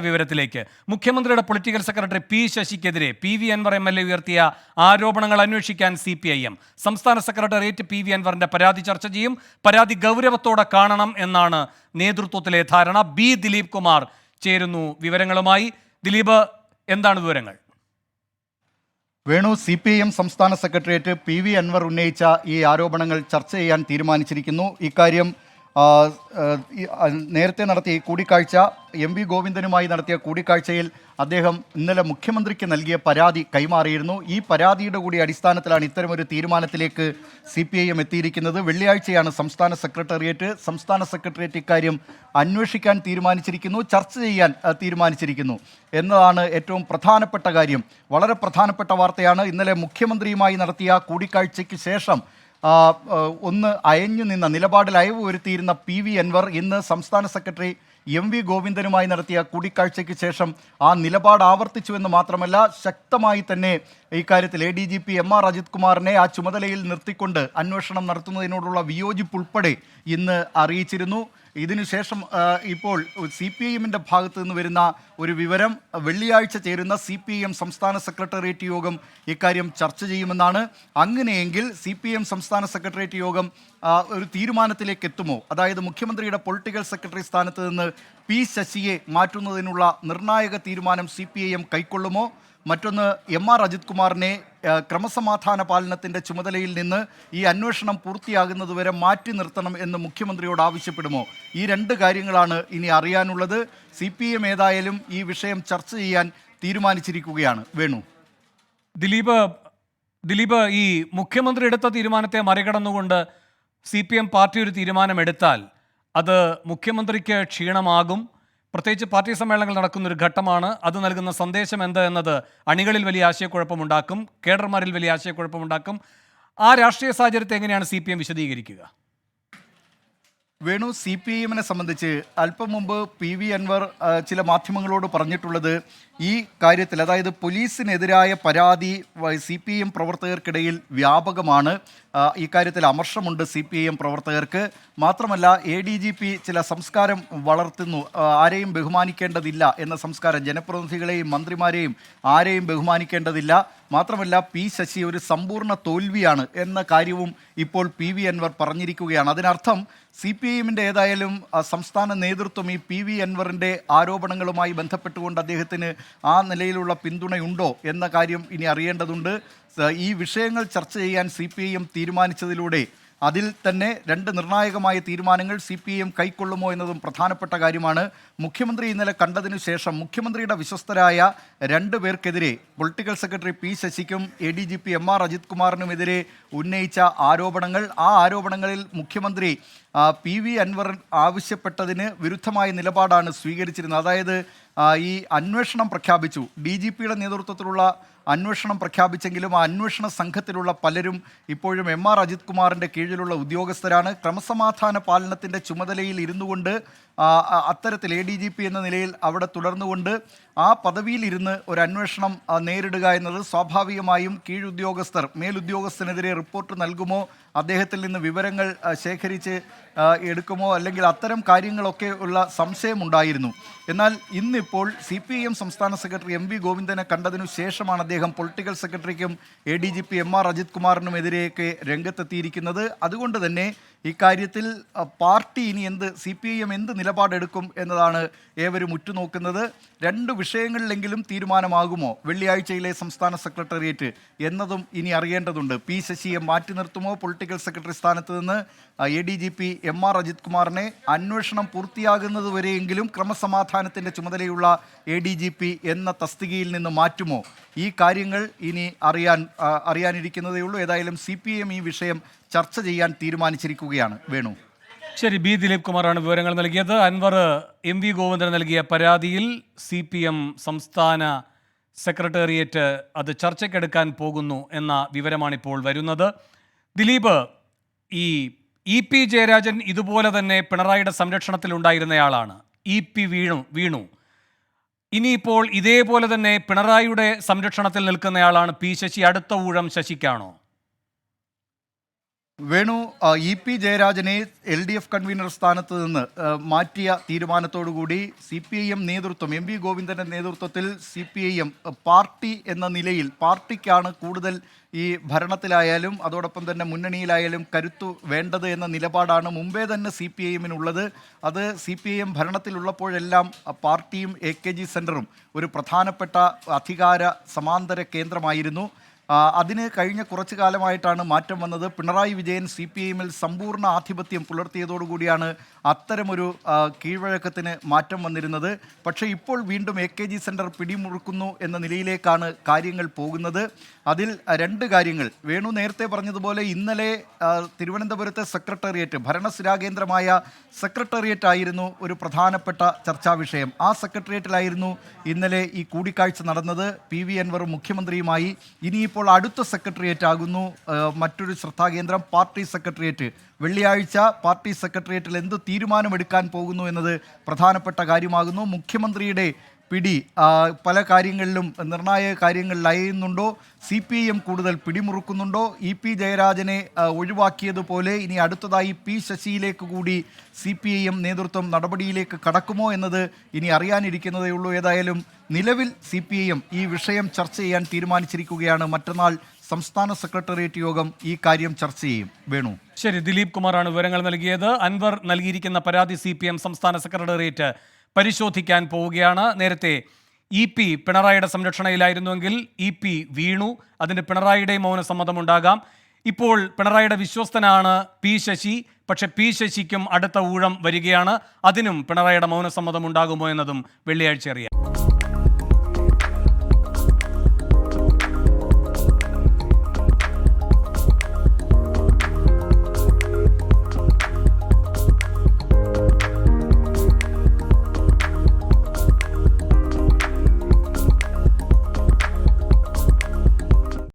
വിവരത്തിലേക്ക് മുഖ്യമന്ത്രിയുടെ political secretary P ശശിക്കെതിരെ PV Anvar MLA ഉയർത്തിയ ആരോപണങ്ങൾ അന്വേഷിക്കാൻ CPIM സംസ്ഥാന സെക്രട്ടേറിയറ്റ് PV അൻവറിന്റെ പരാതി ചർച്ച ചെയ്യും. പരാതി ഗൗരവത്തോടെ കാണണം എന്നാണ് നേതൃത്വത്തിലെ ധാരണ. B ദിലീപ് കുമാർ ചേരുന്നു വിവരങ്ങളുമായി. ദിലീപ്, എന്താണ് വിവരങ്ങൾ? വേണു, CPIM സംസ്ഥാന സെക്രട്ടേറിയറ്റ് PV അൻവർ ഉന്നയിച്ച ഈ ആരോപണങ്ങൾ ചർച്ച ചെയ്യാൻ തീരുമാനിച്ചിരിക്കുന്നു. ഇക്കാര്യം നേരത്തെ നടത്തിയ കൂടിക്കാഴ്ച MV ഗോവിന്ദനുമായി നടത്തിയ കൂടിക്കാഴ്ചയിൽ അദ്ദേഹം ഇന്നലെ മുഖ്യമന്ത്രിക്ക് നൽകിയ പരാതി കൈമാറിയിരുന്നു. ഈ പരാതിയുടെ കൂടി അടിസ്ഥാനത്തിലാണ് ഇത്തരമൊരു തീരുമാനത്തിലേക്ക് CPIM എത്തിയിരിക്കുന്നത്. വെള്ളിയാഴ്ചയാണ് സംസ്ഥാന സെക്രട്ടേറിയറ്റ് ഇക്കാര്യം അന്വേഷിക്കാൻ തീരുമാനിച്ചിരിക്കുന്നു, ചർച്ച ചെയ്യാൻ തീരുമാനിച്ചിരിക്കുന്നു എന്നതാണ് ഏറ്റവും പ്രധാനപ്പെട്ട കാര്യം. വളരെ പ്രധാനപ്പെട്ട വാർത്തയാണ്. ഇന്നലെ മുഖ്യമന്ത്രിയുമായി നടത്തിയ കൂടിക്കാഴ്ചയ്ക്ക് ശേഷം ഒന്ന് അയഞ്ഞു നിന്ന നിലപാടിൽ അയവ് വരുത്തിയിരുന്ന PV അൻവർ ഇന്ന് സംസ്ഥാന സെക്രട്ടറി MV ഗോവിന്ദനുമായി നടത്തിയ കൂടിക്കാഴ്ചയ്ക്ക് ശേഷം ആ നിലപാട് ആവർത്തിച്ചുവെന്ന് മാത്രമല്ല, ശക്തമായി തന്നെ ഇക്കാര്യത്തിൽ ADGP MR അജിത് കുമാറിനെ ആ ചുമതലയിൽ നിർത്തിക്കൊണ്ട് അന്വേഷണം നടത്തുന്നതിനോടുള്ള വിയോജിപ്പ് ഉൾപ്പെടെ ഇന്ന് അറിയിച്ചിരുന്നു. ഇതിനുശേഷം ഇപ്പോൾ CPIMന്റെ ഭാഗത്തു നിന്ന് വരുന്ന ഒരു വിവരം, വെള്ളിയാഴ്ച ചേരുന്ന CPIM സംസ്ഥാന സെക്രട്ടേറിയറ്റ് യോഗം ഇക്കാര്യം ചർച്ച ചെയ്യുമെന്നാണ്. അങ്ങനെയെങ്കിൽ CPIM സംസ്ഥാന സെക്രട്ടേറിയറ്റ് യോഗം ഒരു തീരുമാനത്തിലേക്ക് എത്തുമോ? അതായത് മുഖ്യമന്ത്രിയുടെ പൊളിറ്റിക്കൽ സെക്രട്ടറി സ്ഥാനത്ത് നിന്ന് P ശശിയെ മാറ്റുന്നതിനുള്ള നിർണായക തീരുമാനം CPIM കൈക്കൊള്ളുമോ? മറ്റൊന്ന്, MR അജിത് കുമാറിനെ ക്രമസമാധാന പാലനത്തിൻ്റെ ചുമതലയിൽ നിന്ന് ഈ അന്വേഷണം പൂർത്തിയാകുന്നതുവരെ മാറ്റി നിർത്തണം എന്ന് മുഖ്യമന്ത്രിയോട് ആവശ്യപ്പെടുമോ? ഈ രണ്ട് കാര്യങ്ങളാണ് ഇനി അറിയാനുള്ളത്. CPIM ഏതായാലും ഈ വിഷയം ചർച്ച ചെയ്യാൻ തീരുമാനിച്ചിരിക്കുകയാണ്. വേണു, ദിലീപ്, ഈ മുഖ്യമന്ത്രി എടുത്ത തീരുമാനത്തെ മറികടന്നുകൊണ്ട് CPIM പാർട്ടി ഒരു തീരുമാനമെടുത്താൽ അത് മുഖ്യമന്ത്രിക്ക് ക്ഷീണമാകും. പ്രത്യേകിച്ച് പാർട്ടി സമ്മേളനങ്ങൾ നടക്കുന്നൊരു ഘട്ടമാണ്. അത് നൽകുന്ന സന്ദേശം എന്ത് എന്നത് അണികളിൽ വലിയ ആശയക്കുഴപ്പമുണ്ടാക്കും, കേഡർമാരിൽ വലിയ ആശയക്കുഴപ്പമുണ്ടാക്കും. ആ രാഷ്ട്രീയ സാഹചര്യത്തെ എങ്ങനെയാണ് CPIM വിശദീകരിക്കുക? വേണു, CPIMനെ സംബന്ധിച്ച് അല്പം മുമ്പ് PV അൻവർ ചില മാധ്യമങ്ങളോട് പറഞ്ഞിട്ടുള്ളത് ഈ കാര്യത്തിൽ, അതായത് പോലീസിനെതിരായ പരാതി CPIM പ്രവർത്തകർക്കിടയിൽ വ്യാപകമാണ്. ഇക്കാര്യത്തിൽ അമർഷമുണ്ട് CPIM പ്രവർത്തകർക്ക്. മാത്രമല്ല, ADGP ചില സംസ്കാരം വളർത്തുന്നു. ആരെയും ബഹുമാനിക്കേണ്ടതില്ല എന്ന സംസ്കാരം, ജനപ്രതിനിധികളെയും മന്ത്രിമാരെയും ആരെയും ബഹുമാനിക്കേണ്ടതില്ല. മാത്രമല്ല, P ശശി ഒരു സമ്പൂർണ്ണ തോൽവിയാണ് എന്ന കാര്യവും ഇപ്പോൾ PV അൻവർ പറഞ്ഞിരിക്കുകയാണ്. അതിനർത്ഥം CPIMന്റെ ഏതായാലും സംസ്ഥാന നേതൃത്വം ഈ PV അൻവറിൻ്റെ ആരോപണങ്ങളുമായി ബന്ധപ്പെട്ടുകൊണ്ട് അദ്ദേഹത്തിന് ആ നിലയിലുള്ള പിന്തുണയുണ്ടോ എന്ന കാര്യം ഇനി അറിയേണ്ടതുണ്ട്. ഈ വിഷയങ്ങൾ ചർച്ച ചെയ്യാൻ CPIM തീരുമാനിച്ചതിലൂടെ അതിൽ തന്നെ രണ്ട് നിർണായകമായ തീരുമാനങ്ങൾ CPIM കൈക്കൊള്ളുമോ എന്നതും പ്രധാനപ്പെട്ട കാര്യമാണ്. മുഖ്യമന്ത്രി ഇന്നലെ കണ്ടതിനു ശേഷം മുഖ്യമന്ത്രിയുടെ വിശ്വസ്തരായ രണ്ടു പേർക്കെതിരെ, പൊളിറ്റിക്കൽ സെക്രട്ടറി P ശശിക്കും ADGP MR അജിത് കുമാറിനുമെതിരെ ഉന്നയിച്ച ആരോപണങ്ങൾ, ആ ആരോപണങ്ങളിൽ മുഖ്യമന്ത്രി PV അൻവർ ആവശ്യപ്പെട്ടതിന് വിരുദ്ധമായ നിലപാടാണ് സ്വീകരിച്ചിരുന്നത്. അതായത് ഈ അന്വേഷണം പ്രഖ്യാപിച്ചു, DGPയുടെ നേതൃത്വത്തിലുള്ള അന്വേഷണം പ്രഖ്യാപിച്ചെങ്കിലും ആ അന്വേഷണ സംഘത്തിലുള്ള പലരും ഇപ്പോഴും MR അജിത് കുമാറിൻ്റെ കീഴിലുള്ള ഉദ്യോഗസ്ഥരാണ്. ക്രമസമാധാന പാലനത്തിൻ്റെ ചുമതലയിൽ ഇരുന്നു കൊണ്ട് അത്തരത്തിൽ ADGP എന്ന നിലയിൽ അവിടെ തുടർന്നുകൊണ്ട് ആ പദവിയിലിരുന്ന് ഒരു അന്വേഷണം നേരിടുക എന്നത് സ്വാഭാവികമായും കീഴുദ്യോഗസ്ഥർ മേലുദ്യോഗസ്ഥനെതിരെ റിപ്പോർട്ട് നൽകുമോ, അദ്ദേഹത്തിൽ നിന്ന് വിവരങ്ങൾ ശേഖരിച്ച് എടുക്കുമോ, അല്ലെങ്കിൽ അത്തരം കാര്യങ്ങളൊക്കെ ഉള്ള സംശയമുണ്ടായിരുന്നു. എന്നാൽ ഇന്നിപ്പോൾ CPIM സംസ്ഥാന സെക്രട്ടറി MV ഗോവിന്ദനെ കണ്ടതിനു ശേഷമാണ് അദ്ദേഹം പൊളിറ്റിക്കൽ സെക്രട്ടറിക്കും ADGP MR അജിത് കുമാറിനുമെതിരെയൊക്കെ രംഗത്തെത്തിയിരിക്കുന്നത്. അതുകൊണ്ട് തന്നെ ഇക്കാര്യത്തിൽ പാർട്ടി ഇനി CPIM എന്ത് നിലപാടെടുക്കും എന്നതാണ് ഏവരും ഉറ്റുനോക്കുന്നത്. രണ്ട് വിഷയങ്ങളിലെങ്കിലും തീരുമാനമാകുമോ വെള്ളിയാഴ്ചയിലെ സംസ്ഥാന സെക്രട്ടേറിയറ്റ് എന്നതും ഇനി അറിയേണ്ടതുണ്ട്. P ശശിയെ മാറ്റി നിർത്തുമോ പൊളിറ്റിക്കൽ സെക്രട്ടറി സ്ഥാനത്ത് നിന്ന്? ADGP MR അജിത് കുമാറിനെ അന്വേഷണം പൂർത്തിയാകുന്നതുവരെയെങ്കിലും ക്രമസമാധാനത്തിൻ്റെ ചുമതലയുള്ള ADGP എന്ന തസ്തികയിൽ നിന്ന് മാറ്റുമോ? ഈ കാര്യങ്ങൾ ഇനി അറിയാനിരിക്കുന്നതേ ഉള്ളൂ. ഏതായാലും CPIM ഈ വിഷയം ചർച്ച ചെയ്യാൻ തീരുമാനിച്ചിരിക്കുകയാണ്. വേണു, ശരി. B ദിലീപ് കുമാറാണ് വിവരങ്ങൾ നൽകിയത്. അൻവർ MV ഗോവിന്ദന് നൽകിയ പരാതിയിൽ CPIM സംസ്ഥാന സെക്രട്ടേറിയറ്റ് അത് ചർച്ചയ്ക്കെടുക്കാൻ പോകുന്നു എന്ന വിവരമാണിപ്പോൾ വരുന്നത്. ദിലീപ്, ഈ EP ജയരാജൻ ഇതുപോലെ തന്നെ പിണറായിയുടെ സംരക്ഷണത്തിലുണ്ടായിരുന്നയാളാണ്. EP വീണു. ഇനിയിപ്പോൾ ഇതേപോലെ തന്നെ പിണറായിയുടെ സംരക്ഷണത്തിൽ നിൽക്കുന്നയാളാണ് P ശശി. അടുത്ത ഊഴം ശശിക്കാണോ? വേണു, ഇ പി ജയരാജനെ LDF കൺവീനർ സ്ഥാനത്ത് നിന്ന് മാറ്റിയ തീരുമാനത്തോടുകൂടി CPIM നേതൃത്വം MV ഗോവിന്ദന്റെ നേതൃത്വത്തിൽ CPIM പാർട്ടി എന്ന നിലയിൽ പാർട്ടിക്കാണ് കൂടുതൽ ഈ ഭരണത്തിലായാലും അതോടൊപ്പം തന്നെ മുന്നണിയിലായാലും കരുത്തു വേണ്ടത് എന്ന നിലപാടാണ് മുമ്പേ തന്നെ CPIM-നുള്ളത്. അത് CPIM ഭരണത്തിലുള്ളപ്പോഴെല്ലാം പാർട്ടിയും AKG സെൻറ്ററും ഒരു പ്രധാനപ്പെട്ട അധികാര സമാന്തര കേന്ദ്രമായിരുന്നു. അതിന് കഴിഞ്ഞ കുറച്ചു കാലമായിട്ടാണ് മാറ്റം വന്നത്. പിണറായി വിജയൻ CPIM-ൽ സമ്പൂർണ്ണ ആധിപത്യം പുലർത്തിയതോടുകൂടിയാണ് അത്തരമൊരു കീഴ്വഴക്കത്തിന് മാറ്റം വന്നിരുന്നത്. പക്ഷേ ഇപ്പോൾ വീണ്ടും AKG സെൻറ്റർ പിടിമുറുക്കുന്നു എന്ന നിലയിലേക്കാണ് കാര്യങ്ങൾ പോകുന്നത്. അതിൽ രണ്ട് കാര്യങ്ങൾ വേണു നേരത്തെ പറഞ്ഞതുപോലെ ഇന്നലെ തിരുവനന്തപുരത്തെ സെക്രട്ടേറിയറ്റ്, ഭരണസിരാകേന്ദ്രമായ സെക്രട്ടേറിയറ്റ് ആയിരുന്നു ഒരു പ്രധാനപ്പെട്ട ചർച്ചാ വിഷയം. ആ സെക്രട്ടേറിയറ്റിലായിരുന്നു ഇന്നലെ ഈ കൂടിക്കാഴ്ച നടന്നത്. PV അൻവർ മുഖ്യമന്ത്രിയുമായി. ഇനിയിപ്പോൾ അടുത്ത സെക്രട്ടേറിയറ്റ് ആകുന്നു മറ്റൊരു ശ്രദ്ധാകേന്ദ്രം, പാർട്ടി സെക്രട്ടേറിയറ്റ്. വെള്ളിയാഴ്ച പാർട്ടി സെക്രട്ടേറിയറ്റിൽ എന്ത് തീരുമാനമെടുക്കാൻ പോകുന്നു എന്നത് പ്രധാനപ്പെട്ട കാര്യമാകുന്നു. മുഖ്യമന്ത്രിയുടെ പിടി പല കാര്യങ്ങളിലും നിർണായക കാര്യങ്ങളിൽ അയയുന്നുണ്ടോ, CPIM കൂടുതൽ പിടിമുറുക്കുന്നുണ്ടോ, EP ജയരാജനെ ഒഴിവാക്കിയതുപോലെ ഇനി അടുത്തതായി P ശശിയിലേക്ക് കൂടി CPIM നേതൃത്വം നടപടിയിലേക്ക് കടക്കുമോ എന്നത് ഇനി അറിയാനിരിക്കുന്നതേ ഉള്ളൂ. ഏതായാലും നിലവിൽ CPIM ഈ വിഷയം ചർച്ച ചെയ്യാൻ തീരുമാനിച്ചിരിക്കുകയാണ്. മറ്റന്നാൾ സംസ്ഥാന സെക്രട്ടേറിയറ്റ് യോഗം ഈ കാര്യം ചർച്ച ചെയ്യും. വേണു. ശരി, ദിലീപ് കുമാറാണ് വിവരങ്ങൾ നൽകിയത്. അൻവർ നൽകിയിരിക്കുന്ന പരാതി CPM സംസ്ഥാന സെക്രട്ടേറിയറ്റ് പരിശോധിക്കാൻ പോവുകയാണ്. നേരത്തെ EP പിണറായിയുടെ സംരക്ഷണയിലായിരുന്നുവെങ്കിൽ EP വീണു. അതിന് പിണറായിയുടെ മൗനസമ്മതമുണ്ടാകാം. ഇപ്പോൾ പിണറായിയുടെ വിശ്വസ്തനാണ് P ശശി. പക്ഷേ P ശശിക്കും അടുത്ത ഊഴം വരികയാണ്. അതിനും പിണറായിയുടെ മൗനസമ്മതം ഉണ്ടാകുമോ എന്നതും വെള്ളിയാഴ്ച അറിയാം.